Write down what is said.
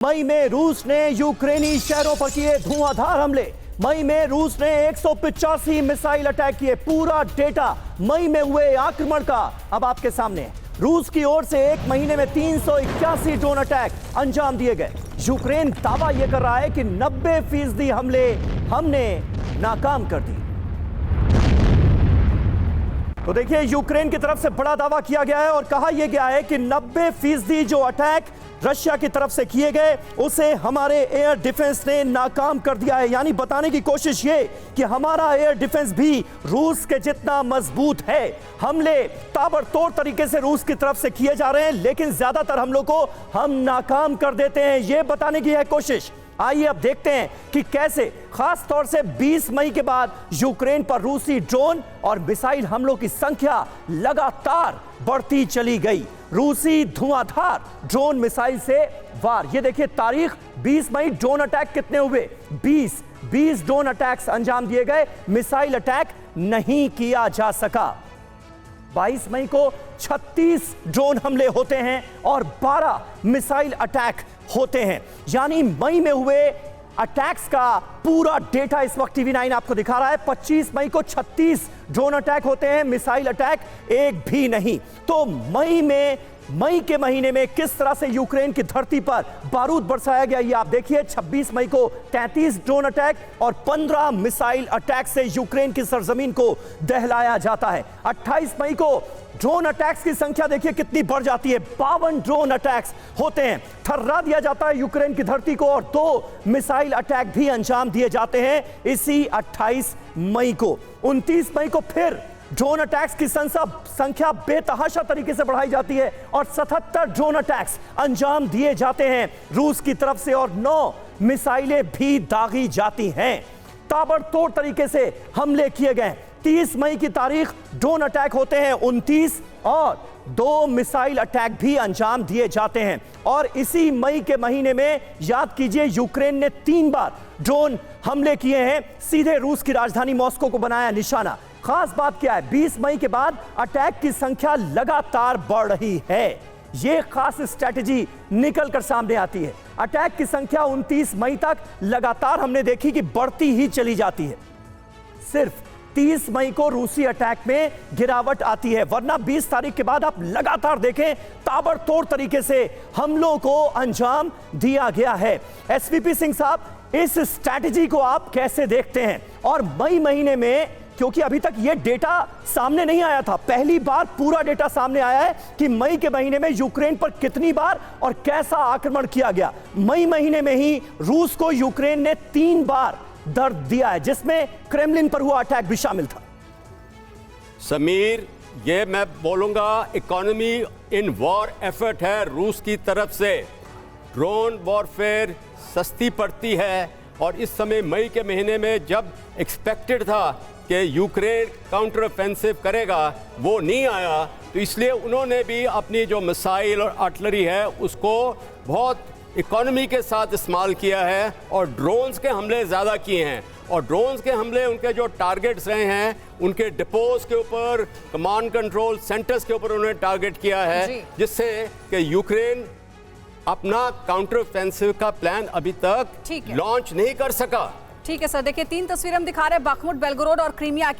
मई में रूस ने यूक्रेनी शहरों पर किए धुआंधार हमले। मई में रूस ने 185 मिसाइल अटैक किए। पूरा डेटा मई में हुए आक्रमण का अब आपके सामने है। रूस की ओर से एक महीने में 381 ड्रोन अटैक अंजाम दिए गए। यूक्रेन दावा यह कर रहा है कि 90% हमले हमने नाकाम कर दिए। तो देखिए, यूक्रेन की तरफ से बड़ा दावा किया गया है और कहा यह गया है कि 90% जो अटैक रशिया की तरफ से किए गए उसे हमारे एयर डिफेंस ने नाकाम कर दिया है। यानी बताने की कोशिश ये कि हमारा एयर डिफेंस भी रूस के जितना मजबूत है। हमले ताबड़तोड़ तरीके से रूस की तरफ से किए जा रहे हैं, लेकिन ज्यादातर हमलों को हम नाकाम कर देते हैं। यह बताने की है कोशिश। आइए अब देखते हैं कि कैसे खास तौर से 20 मई के बाद यूक्रेन पर रूसी ड्रोन और मिसाइल हमलों की संख्या लगातार बढ़ती चली गई। रूसी धुआंधार ड्रोन मिसाइल से वार। ये देखिए तारीख 20 मई, ड्रोन अटैक कितने हुए? 20 ड्रोन अटैक्स अंजाम दिए गए। मिसाइल अटैक नहीं किया जा सका। 22 मई को 36 ड्रोन हमले होते हैं और 12 मिसाइल अटैक होते हैं। यानी मई में हुए अटैक्स का पूरा डेटा इस वक्त TV9 आपको दिखा रहा है। 25 मई को 36 ड्रोन अटैक होते हैं, मिसाइल अटैक एक भी नहीं। तो मई के महीने में किस तरह से यूक्रेन की धरती पर बारूद बरसाया गया, ये आप देखिए। 26 मई को 33 ड्रोन अटैक और 15 मिसाइल अटैक से यूक्रेन की सरजमीन को दहलाया जाता है। 28 मई को ड्रोन अटैक्स की संख्या देखिए कितनी बढ़ जाती है। 52 ड्रोन अटैक्स होते हैं। थर्रा दिया जाता है यूक्रेन की धरती को और 2 मिसाइल अटैक भी अंजाम दिए जाते हैं इसी 28 मई को। 29 मई को फिर ड्रोन अटैक्स की संख्या बेतहाशा तरीके से बढ़ाई जाती है और 77 ड्रोन अटैक्स अंजाम दिए जाते हैं रूस की तरफ से और 9 मिसाइलें भी दागी जाती हैं। ताबड़तोड़ तरीके से हमले किए गए। 30 मई की तारीख ड्रोन अटैक होते हैं 29 और 2 मिसाइल अटैक भी अंजाम दिए जाते हैं। और इसी मई के महीने में याद कीजिए यूक्रेन ने 3 बार ड्रोन हमले किए हैं, सीधे रूस की राजधानी मॉस्को को बनाया निशाना। खास बात क्या है, 20 मई के बाद अटैक की संख्या लगातार बढ़ रही है। यह खास स्ट्रैटेजी निकल कर सामने आती है। अटैक की संख्या 29 मई तक लगातार हमने देखी कि बढ़ती ही चली जाती है। सिर्फ 30 मई को रूसी अटैक में गिरावट आती है, वरना 20 तारीख के बाद आप लगातार देखें ताबड़तोड़ तरीके से हमलों को अंजाम दिया गया है। एसवीपी सिंह साहब, इस स्ट्रैटेजी को आप कैसे देखते हैं? और मई महीने में, क्योंकि अभी तक यह डेटा सामने नहीं आया था, पहली बार पूरा डेटा सामने आया है कि मई के महीने में यूक्रेन पर कितनी बार और कैसा आक्रमण किया गया। मई महीने में ही रूस को यूक्रेन ने 3 बार दर्द दिया है, जिसमें क्रेमलिन पर हुआ अटैक भी शामिल था। समीर, ये मैं बोलूंगा इकोनॉमी इन वॉर एफर्ट है रूस की तरफ से। ड्रोन वॉरफेयर सस्ती पड़ती है और इस समय मई के महीने में जब एक्सपेक्टेड था कि यूक्रेन काउंटर ऑफेंसिव करेगा, वो नहीं आया, तो इसलिए उन्होंने भी अपनी जो मिसाइल और आर्टिलरी है उसको बहुत इकोनॉमी के साथ इस्तेमाल किया है और ड्रोन्स के हमले ज़्यादा किए हैं। और ड्रोन्स के हमले उनके जो टारगेट्स रहे हैं, उनके डिपोज के ऊपर, कमांड कंट्रोल सेंटर्स के ऊपर उन्होंने टारगेट किया है, जिससे कि यूक्रेन अपना काउंटर ऑफेंसिव का प्लान अभी तक लॉन्च नहीं कर सका। ठीक है सर, देखिए 3 तस्वीरें हम दिखा रहे हैं, बाखमुट, बेलगोरोड और क्रीमिया की।